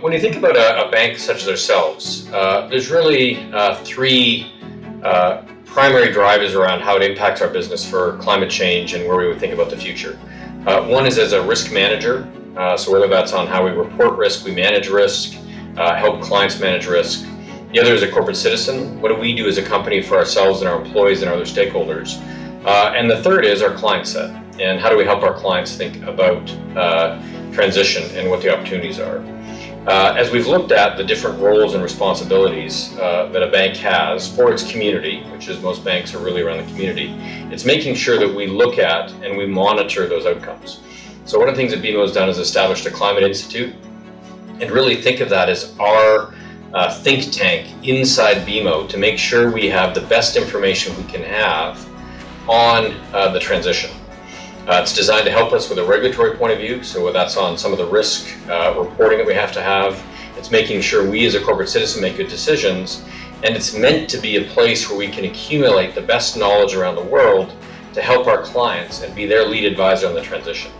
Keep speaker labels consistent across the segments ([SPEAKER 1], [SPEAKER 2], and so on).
[SPEAKER 1] When you think about a bank such as ourselves, there's really three primary drivers around how it impacts our business for climate change and where we would think about the future. One is as a risk manager, so whether that's on how we report risk, we manage risk, help clients manage risk. The other is a corporate citizen. What do we do as a company for ourselves and our employees and other stakeholders? And the third is our client set, and how do we help our clients think about transition and what the opportunities are. As we've looked at the different roles and responsibilities that a bank has for its community, which is most banks are really around the community, it's making sure that we look at and we monitor those outcomes. So one of the things that BMO has done is established a climate institute and really think of that as our think tank inside BMO to make sure we have the best information we can have on the transition. It's designed to help us with a regulatory point of view, so that's on some of the risk reporting that we have to have. It's making sure we as a corporate citizen make good decisions, and it's meant to be a place where we can accumulate the best knowledge around the world to help our clients and be their lead advisor on the transition.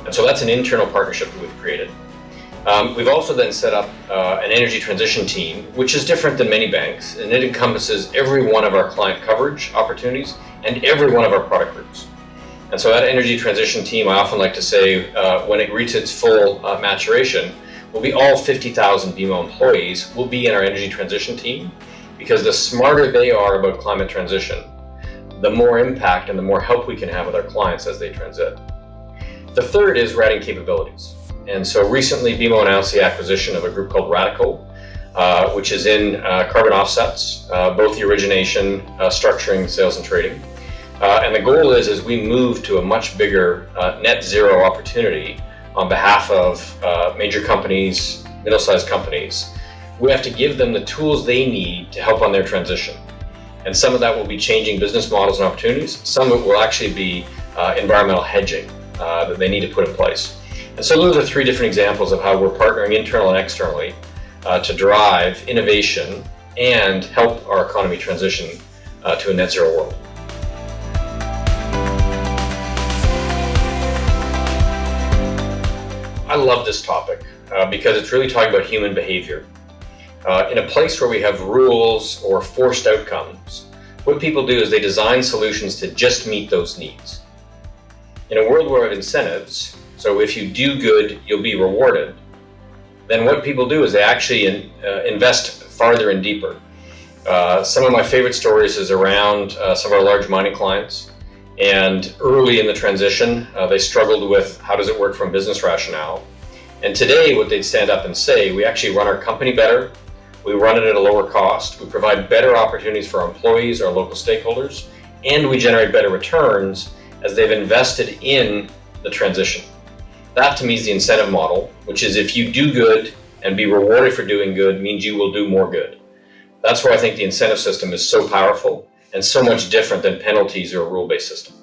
[SPEAKER 1] And so that's an internal partnership that we've created. We've also then set up an energy transition team, which is different than many banks, and it encompasses every one of our client coverage opportunities and every one of our product groups. And so that energy transition team, I often like to say, when it reaches its full maturation, will be all 50,000 BMO employees will be in our energy transition team, because the smarter they are about climate transition, the more impact and the more help we can have with our clients as they transit. The third is adding capabilities. And so recently BMO announced the acquisition of a group called Radical, which is in carbon offsets, both the origination, structuring, sales and trading. And the goal is as we move to a much bigger net zero opportunity on behalf of major companies, middle-sized companies, we have to give them the tools they need to help on their transition. And some of that will be changing business models and opportunities. Some of it will actually be environmental hedging that they need to put in place. And so those are three different examples of how we're partnering internally and externally to drive innovation and help our economy transition to a net zero world. I love this topic because it's really talking about human behavior. In a place where we have rules or forced outcomes, what people do is they design solutions to just meet those needs. In a world where we have incentives, so if you do good, you'll be rewarded, then what people do is they actually invest farther and deeper. Some of my favorite stories is around some of our large mining clients. And early in the transition, they struggled with how does it work from business rationale. And today what they'd stand up and say, we actually run our company better, we run it at a lower cost, we provide better opportunities for our employees, our local stakeholders, and we generate better returns as they've invested in the transition. That to me is the incentive model, which is if you do good and be rewarded for doing good means you will do more good. That's why I think the incentive system is so powerful and so much different than penalties or a rule-based system.